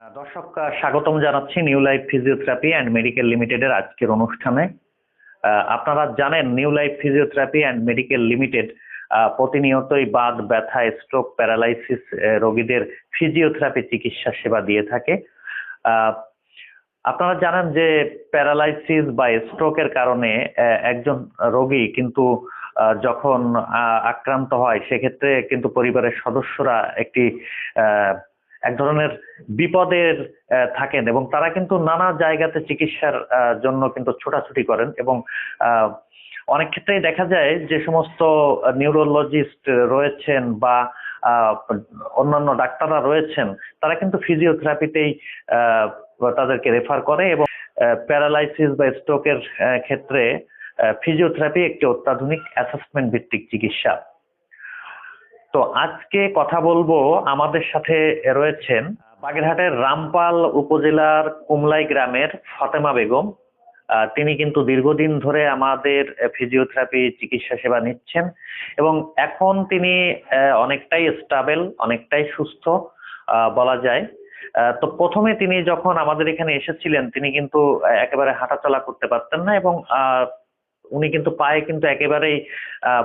দর্শক, স্বাগতম জানাচ্ছি new life physiotherapy and medical লিমিটেডের আজকের অনুষ্ঠানে। আপনারা জানেন new life physiotherapy and medical limited প্রতিনিয়তই বাত ব্যথা, স্ট্রোক, প্যারালাইসিস রোগীদের ফিজিওথেরাপি চিকিৎসা সেবা দিয়ে থাকে। আপনারা জানেন যে প্যারালাইসিস বা স্ট্রোকের কারণে একজন রোগী কিন্তু যখন আক্রান্ত হয় সেক্ষেত্রে কিন্তু পরিবারের সদস্যরা এক ধরনের বিপদের থাকেন এবং তারা কিন্তু নানা জায়গাতে চিকিৎসার জন্য কিন্তু ছোটাছুটি করেন এবং অনেক ক্ষেত্রেই দেখা যায় যে সমস্ত নিউরোলজিস্ট রয়েছেন বা অন্যান্য ডাক্তাররা রয়েছেন তারা কিন্তু ফিজিওথেরাপিতেই তাদেরকে রেফার করে এবং প্যারালাইসিস বা স্ট্রোকের ক্ষেত্রে ফিজিওথেরাপি একটি অত্যাধুনিক অ্যাসেসমেন্ট ভিত্তিক চিকিৎসা। তো আজকে কথা বলবো, আমাদের সাথে রয়েছেন বাগেরহাটের রামপাল উপজেলার কুমলাই গ্রামের ফাতেমা বেগম। তিনি কিন্তু দীর্ঘদিন ধরে আমাদের ফিজিওথেরাপি চিকিৎসা সেবা নিচ্ছেন এবং এখন তিনি অনেকটাই স্টেবল, অনেকটাই সুস্থ বলা যায়। তো প্রথমে তিনি যখন আমাদের এখানে এসেছিলেন তিনি কিন্তু একেবারে হাঁটাচলা করতে পারতেন না এবং উনি কিন্তু পায়ে কিন্তু একেবারেই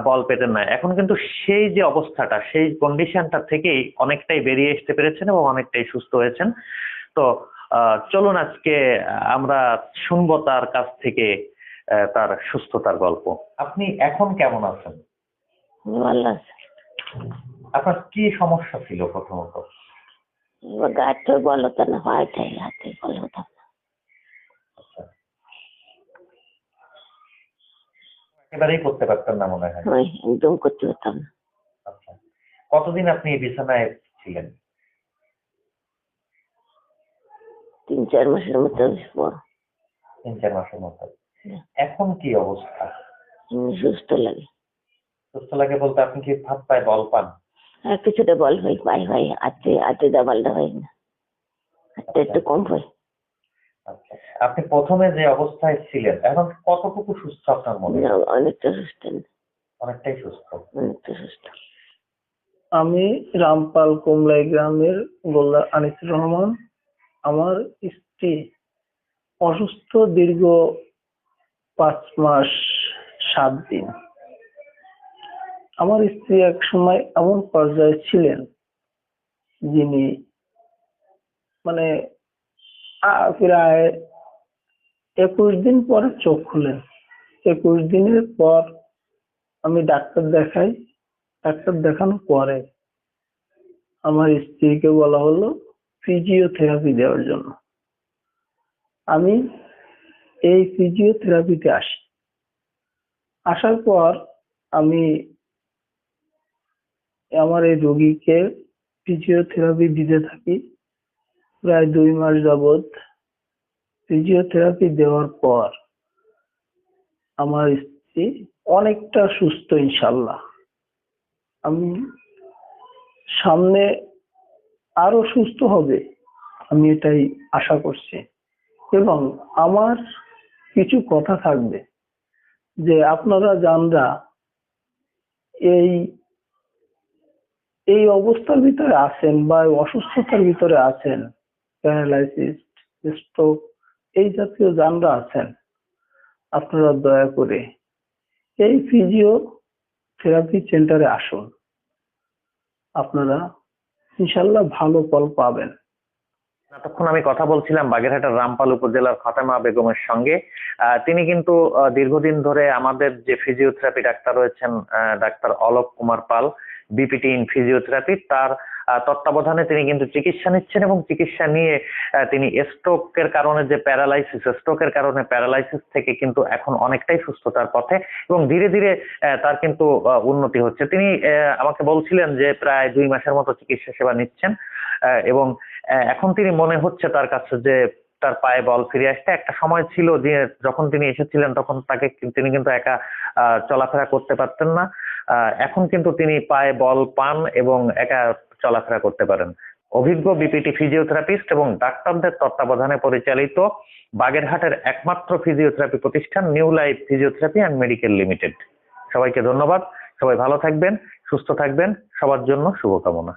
বল পেতেন না। এখন কিন্তু সেই যে অবস্থাটা, সেই কন্ডিশনটা থেকেই অনেকটাই বেরিয়ে আসতে পেরেছেন এবং অনেকটাই সুস্থ হয়েছেন। তো চলুন আজকে আমরা শুনবো তার কাছ থেকে তার সুস্থতার গল্প। আপনি এখন কেমন আছেন? ভালো আছে। আপনার কি সমস্যা ছিল প্রথমত? গাঁটে বল হতো না, হাতে বল হতো না। একেবারেই করতে পারতেন না মনে হয়? একদম করতে পারতাম না। আচ্ছা, কতদিন আপনি বিছানায় ছিলেন? 3-4 মাসের মতো। 3-4 মাসের মতো। এখন কি অবস্থা? সুস্থ লাগে। সুস্থ লাগে বলতে আপনি কি হাত পায়ে বল পান? হ্যাঁ, কিছুটা বল হয়, পায়ে হয়, হাতে দাবালটা হয় না, হাতে একটু কম হয়। আচ্ছা, আপনি প্রথমে যে অবস্থায় ছিলেন এখন কতটুকু সুস্থ আপনার মনে হয়? অনেকটা সুস্থ। অনেকটাই সুস্থ। অনেকটা সুস্থ। আমি রামপাল কুমলাই গ্রামের গোল্লা আনিসুর রহমান। আমার স্ত্রী অসুস্থ দীর্ঘ 5 মাস 7 দিন। আমার স্ত্রী এক সময় এমন পর্যায়ে ছিলেন যিনি মানে প্রায় 21 দিন পরে চোখ খুলেন। 21 দিনের পর আমি ডাক্তার দেখাই। ডাক্তার দেখানোর পরে আমার স্ত্রীকে বলা হলো ফিজিওথেরাপি দেওয়ার জন্য। আমি এই ফিজিওথেরাপিতে আসি। আসার পর আমি আমার এই রোগীকে ফিজিওথেরাপি দিতে থাকি প্রায় 2 মাস যাবৎ। ফিজিওথেরাপি দেওয়ার পর আমার স্ত্রী অনেকটা সুস্থ ইনশাল্লাহ। আমি সামনে আরো সুস্থ হবে, আমি এটাই আশা করছি। এবং আমার কিছু কথা থাকবে যে আপনারা যারা এই অবস্থার ভিতরে আছেন বা অসুস্থতার ভিতরে আছেন, প্যারালাইসিস, স্ট্রোক, এই জাতীয় যারা আছেন, আপনারা দয়া করে এই ফিজিওথেরাপি সেন্টারে আসুন। আপনারা ইনশাল্লাহ ভালো ফল পাবেন। এতক্ষণ আমি কথা বলছিলাম বাগেরহাটের রামপাল উপজেলার ফাতেমা বেগমের সঙ্গে। তিনি কিন্তু দীর্ঘদিন ধরে আমাদের যে ফিজিওথেরাপি ডাক্তার রয়েছেন, doctor Alok Kumar Pal, BPT in physiotherapy, তার তত্ত্বাবধানে তিনি কিন্তু চিকিৎসা নিচ্ছেন এবং চিকিৎসা নিয়ে তিনি স্ট্রোকের কারণে যে স্ট্রোকের কারণে প্যারালাইসিস থেকে কিন্তু এখন অনেকটাই সুস্থতার পথে এবং ধীরে ধীরে তার কিন্তু উন্নতি হচ্ছে। তিনি আমাকে বলছিলেন যে প্রায় 2 মাসের মতো চিকিৎসা সেবা নিচ্ছেন এবং এখন তিনি মনে হচ্ছে তার কাছে যে তার পায়ে বল ফিরে আসছে। একটা সময় ছিল যে যখন তিনি এসেছিলেন তখন তিনি কিন্তু একা চলাফেরা করতে পারতেন না। এখন কিন্তু তিনি পায়ে বল পান এবং একা চলাফেরা করতে পারেন। অভিজ্ঞ বিপিটি ফিজিওথেরাপিস্ট এবং ডাক্তারদের তত্ত্বাবধানে পরিচালিত বাগেরহাটের একমাত্র ফিজিওথেরাপি প্রতিষ্ঠান new life physiotherapy and medical limited. সবাইকে ধন্যবাদ। সবাই ভালো থাকবেন, সুস্থ থাকবেন। সবার জন্য শুভকামনা।